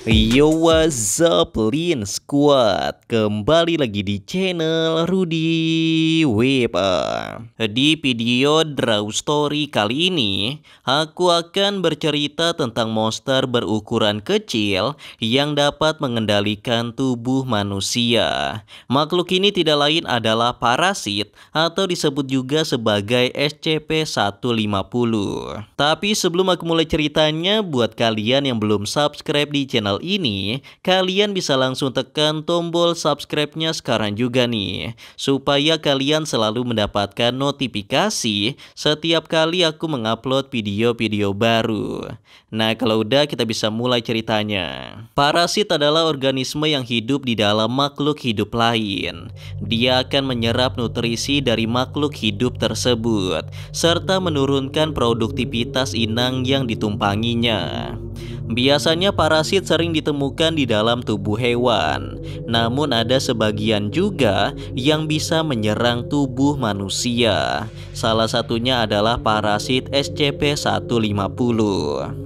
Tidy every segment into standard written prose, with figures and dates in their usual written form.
Yo, what's up, Lin Squad? Kembali lagi di channel Rudy Wepa. Di video Draw Story kali ini, aku akan bercerita tentang monster berukuran kecil yang dapat mengendalikan tubuh manusia. Makhluk ini tidak lain adalah parasit atau disebut juga sebagai SCP-150. Tapi sebelum aku mulai ceritanya, buat kalian yang belum subscribe di channel ini, kalian bisa langsung tekan tombol subscribe-nya sekarang juga nih, supaya kalian selalu mendapatkan notifikasi setiap kali aku mengupload video-video baru. Nah, kalau udah, kita bisa mulai ceritanya. Parasit adalah organisme yang hidup di dalam makhluk hidup lain. Dia akan menyerap nutrisi dari makhluk hidup tersebut, serta menurunkan produktivitas inang yang ditumpanginya. Biasanya parasit sering ditemukan di dalam tubuh hewan, namun ada sebagian juga yang bisa menyerang tubuh manusia. Salah satunya adalah parasit SCP-150.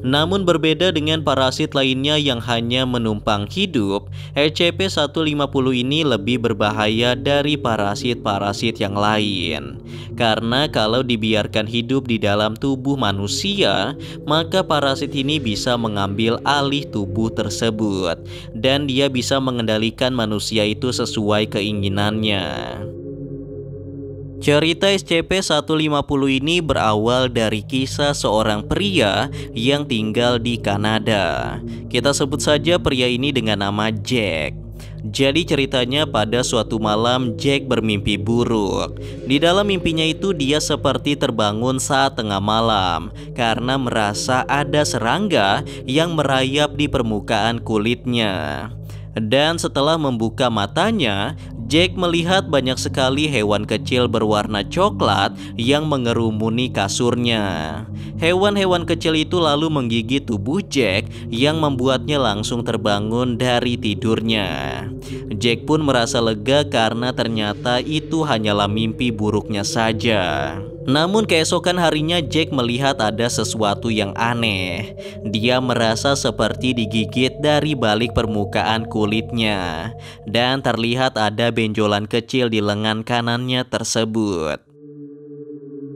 Namun berbeda dengan parasit lainnya yang hanya menumpang hidup, SCP-150 ini lebih berbahaya dari parasit-parasit yang lain. Karena kalau dibiarkan hidup di dalam tubuh manusia, maka parasit ini bisa mengambil alih tubuh tersebut, dan dia bisa mengendalikan manusia itu sesuai keinginannya. Cerita SCP-150 ini berawal dari kisah seorang pria yang tinggal di Kanada. Kita sebut saja pria ini dengan nama Jack. Jadi ceritanya pada suatu malam Jack bermimpi buruk. Di dalam mimpinya itu dia seperti terbangun saat tengah malam karena merasa ada serangga yang merayap di permukaan kulitnya. Dan setelah membuka matanya, Jack melihat banyak sekali hewan kecil berwarna coklat yang mengerumuni kasurnya. Hewan-hewan kecil itu lalu menggigit tubuh Jack yang membuatnya langsung terbangun dari tidurnya. Jack pun merasa lega karena ternyata itu hanyalah mimpi buruknya saja. Namun keesokan harinya Jack melihat ada sesuatu yang aneh. Dia merasa seperti digigit dari balik permukaan kulitnya, dan terlihat ada benjolan kecil di lengan kanannya tersebut.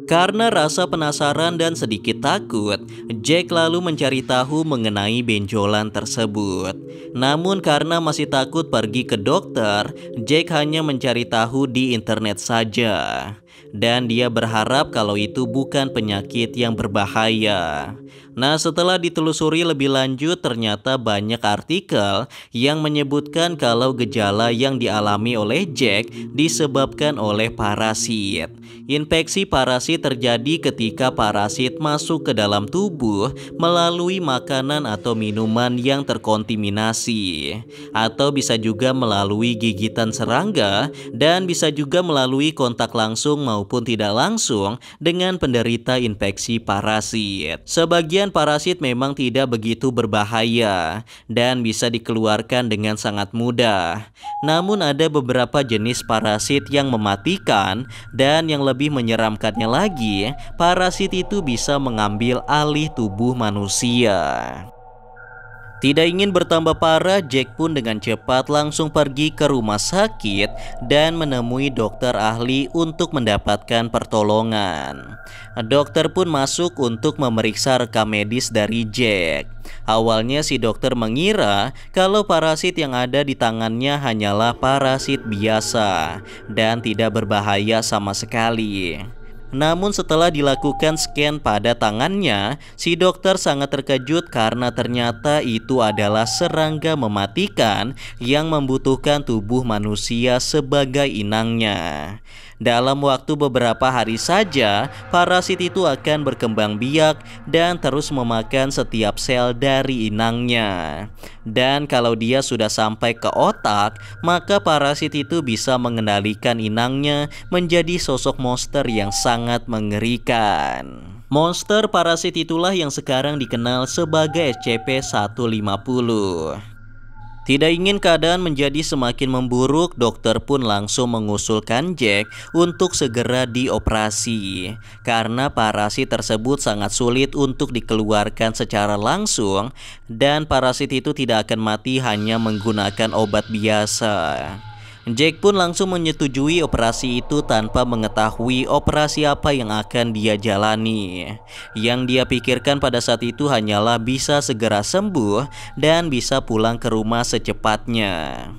Karena rasa penasaran dan sedikit takut, Jack lalu mencari tahu mengenai benjolan tersebut. Namun karena masih takut pergi ke dokter, Jack hanya mencari tahu di internet saja. Dan dia berharap kalau itu bukan penyakit yang berbahaya. Nah, setelah ditelusuri lebih lanjut, ternyata banyak artikel yang menyebutkan kalau gejala yang dialami oleh Jack disebabkan oleh parasit. Infeksi parasit terjadi ketika parasit masuk ke dalam tubuh melalui makanan atau minuman yang terkontaminasi, atau bisa juga melalui gigitan serangga, dan bisa juga melalui kontak langsung maupun tidak langsung dengan penderita infeksi parasit. Sebagian parasit memang tidak begitu berbahaya dan bisa dikeluarkan dengan sangat mudah. Namun ada beberapa jenis parasit yang mematikan, dan yang lebih menyeramkannya lagi, parasit itu bisa mengambil alih tubuh manusia. Tidak ingin bertambah parah, Jack pun dengan cepat langsung pergi ke rumah sakit dan menemui dokter ahli untuk mendapatkan pertolongan. Dokter pun masuk untuk memeriksa rekam medis dari Jack. Awalnya si dokter mengira kalau parasit yang ada di tangannya hanyalah parasit biasa dan tidak berbahaya sama sekali. Namun setelah dilakukan scan pada tangannya, si dokter sangat terkejut karena ternyata itu adalah serangga mematikan yang membutuhkan tubuh manusia sebagai inangnya. Dalam waktu beberapa hari saja, parasit itu akan berkembang biak dan terus memakan setiap sel dari inangnya. Dan kalau dia sudah sampai ke otak, maka parasit itu bisa mengendalikan inangnya menjadi sosok monster yang sangat mengerikan. Monster parasit itulah yang sekarang dikenal sebagai SCP-150. Tidak ingin keadaan menjadi semakin memburuk, dokter pun langsung mengusulkan Jack untuk segera dioperasi. Karena parasit tersebut sangat sulit untuk dikeluarkan secara langsung dan parasit itu tidak akan mati hanya menggunakan obat biasa. Jack pun langsung menyetujui operasi itu tanpa mengetahui operasi apa yang akan dia jalani. Yang dia pikirkan pada saat itu hanyalah bisa segera sembuh dan bisa pulang ke rumah secepatnya.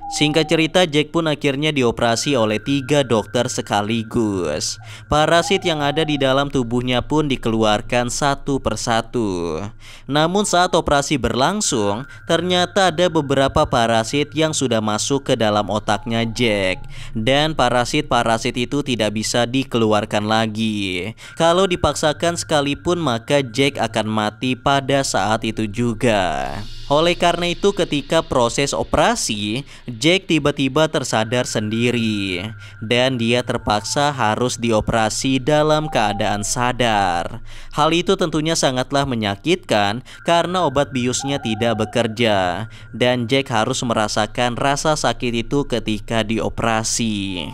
Singkat cerita, Jack pun akhirnya dioperasi oleh 3 dokter sekaligus. Parasit yang ada di dalam tubuhnya pun dikeluarkan satu persatu. Namun saat operasi berlangsung, ternyata ada beberapa parasit yang sudah masuk ke dalam otaknya Jack. Dan parasit-parasit itu tidak bisa dikeluarkan lagi. Kalau dipaksakan sekalipun, maka Jack akan mati pada saat itu juga. Oleh karena itu, ketika proses operasi, Jack tiba-tiba tersadar sendiri dan dia terpaksa harus dioperasi dalam keadaan sadar. Hal itu tentunya sangatlah menyakitkan karena obat biusnya tidak bekerja dan Jack harus merasakan rasa sakit itu ketika dioperasi.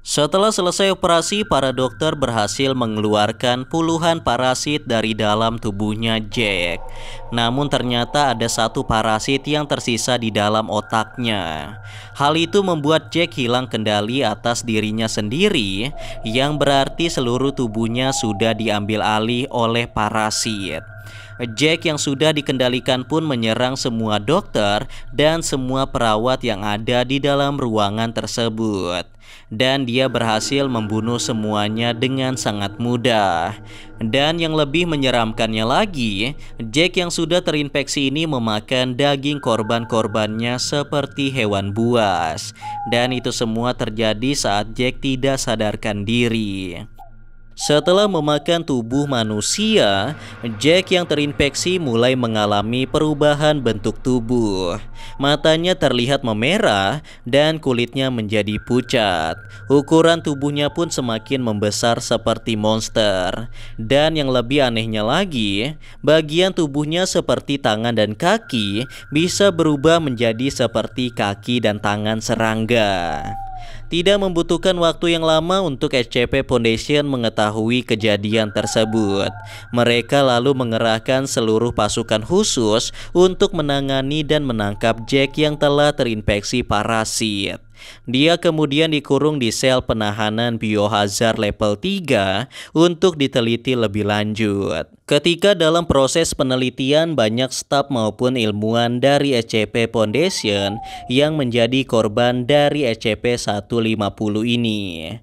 Setelah selesai operasi, para dokter berhasil mengeluarkan puluhan parasit dari dalam tubuhnya Jack. Namun ternyata ada satu parasit yang tersisa di dalam otaknya. Hal itu membuat Jack hilang kendali atas dirinya sendiri, yang berarti seluruh tubuhnya sudah diambil alih oleh parasit. Jack yang sudah dikendalikan pun menyerang semua dokter dan semua perawat yang ada di dalam ruangan tersebut. Dan dia berhasil membunuh semuanya dengan sangat mudah. Dan yang lebih menyeramkannya lagi, Jack yang sudah terinfeksi ini memakan daging korban-korbannya seperti hewan buas. Dan itu semua terjadi saat Jack tidak sadarkan diri. Setelah memakan tubuh manusia, Jack yang terinfeksi mulai mengalami perubahan bentuk tubuh. Matanya terlihat memerah dan kulitnya menjadi pucat. Ukuran tubuhnya pun semakin membesar seperti monster. Dan yang lebih anehnya lagi, bagian tubuhnya seperti tangan dan kaki bisa berubah menjadi seperti kaki dan tangan serangga. Tidak membutuhkan waktu yang lama untuk SCP Foundation mengetahui kejadian tersebut. Mereka lalu mengerahkan seluruh pasukan khusus untuk menangani dan menangkap Jack yang telah terinfeksi parasit. Dia kemudian dikurung di sel penahanan biohazard level 3 untuk diteliti lebih lanjut. Ketika dalam proses penelitian, banyak staf maupun ilmuwan dari SCP Foundation yang menjadi korban dari SCP-150 ini.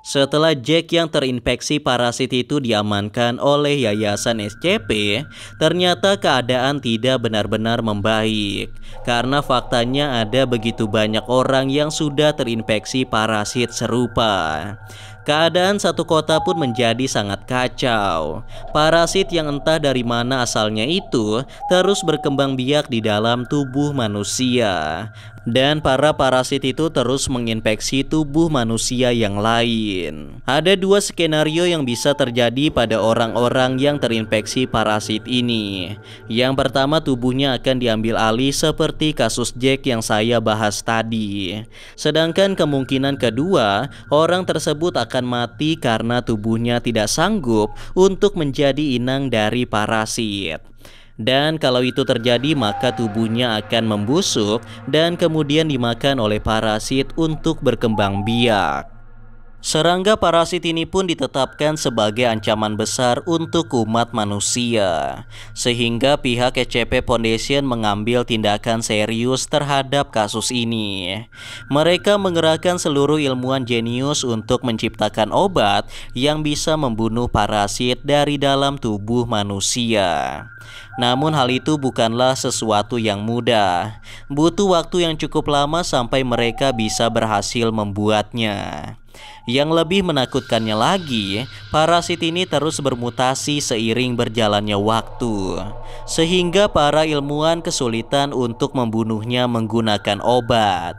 Setelah Jack yang terinfeksi parasit itu diamankan oleh Yayasan SCP, ternyata keadaan tidak benar-benar membaik. Karena faktanya ada begitu banyak orang yang sudah terinfeksi parasit serupa. Keadaan satu kota pun menjadi sangat kacau. Parasit yang entah dari mana asalnya itu terus berkembang biak di dalam tubuh manusia. Dan para parasit itu terus menginfeksi tubuh manusia yang lain. Ada 2 skenario yang bisa terjadi pada orang-orang yang terinfeksi parasit ini. Yang pertama, tubuhnya akan diambil alih seperti kasus Jack yang saya bahas tadi. Sedangkan kemungkinan kedua, orang tersebut akan mati karena tubuhnya tidak sanggup untuk menjadi inang dari parasit. Dan kalau itu terjadi, maka tubuhnya akan membusuk dan kemudian dimakan oleh parasit untuk berkembang biak. Serangga parasit ini pun ditetapkan sebagai ancaman besar untuk umat manusia, sehingga pihak SCP Foundation mengambil tindakan serius terhadap kasus ini. Mereka mengerahkan seluruh ilmuwan jenius untuk menciptakan obat yang bisa membunuh parasit dari dalam tubuh manusia. Namun hal itu bukanlah sesuatu yang mudah. Butuh waktu yang cukup lama sampai mereka bisa berhasil membuatnya. Yang lebih menakutkannya lagi, parasit ini terus bermutasi seiring berjalannya waktu, sehingga para ilmuwan kesulitan untuk membunuhnya menggunakan obat.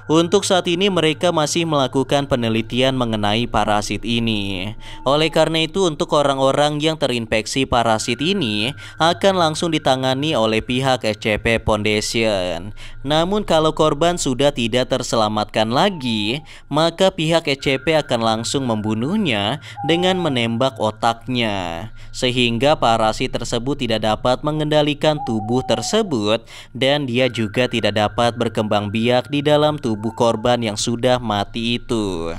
Untuk saat ini mereka masih melakukan penelitian mengenai parasit ini. Oleh karena itu untuk orang-orang yang terinfeksi parasit ini akan langsung ditangani oleh pihak SCP Foundation. Namun kalau korban sudah tidak terselamatkan lagi, maka pihak SCP akan langsung membunuhnya dengan menembak otaknya, sehingga parasit tersebut tidak dapat mengendalikan tubuh tersebut dan dia juga tidak dapat berkembang biak di dalam tubuh korban yang sudah mati itu.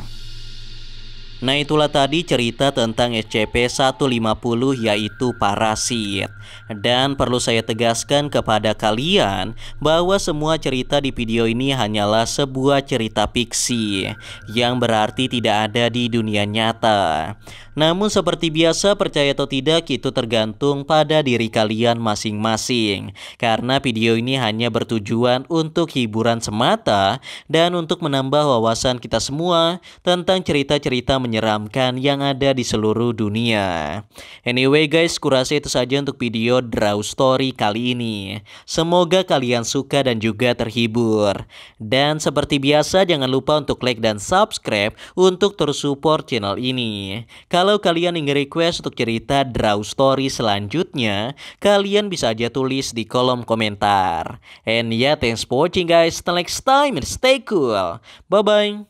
Nah itulah tadi cerita tentang SCP-150 yaitu parasit. Dan perlu saya tegaskan kepada kalian bahwa semua cerita di video ini hanyalah sebuah cerita fiksi yang berarti tidak ada di dunia nyata. Namun seperti biasa percaya atau tidak itu tergantung pada diri kalian masing-masing. Karena video ini hanya bertujuan untuk hiburan semata dan untuk menambah wawasan kita semua tentang cerita-cerita menyeramkan yang ada di seluruh dunia. Anyway guys, kurasa itu saja untuk video Draw Story kali ini. Semoga kalian suka dan juga terhibur. Dan seperti biasa jangan lupa untuk like dan subscribe untuk terus support channel ini. Kalau kalian ingin request untuk cerita Draw Story selanjutnya, kalian bisa aja tulis di kolom komentar. And yeah, thanks for watching guys. Till next time and stay cool. Bye bye.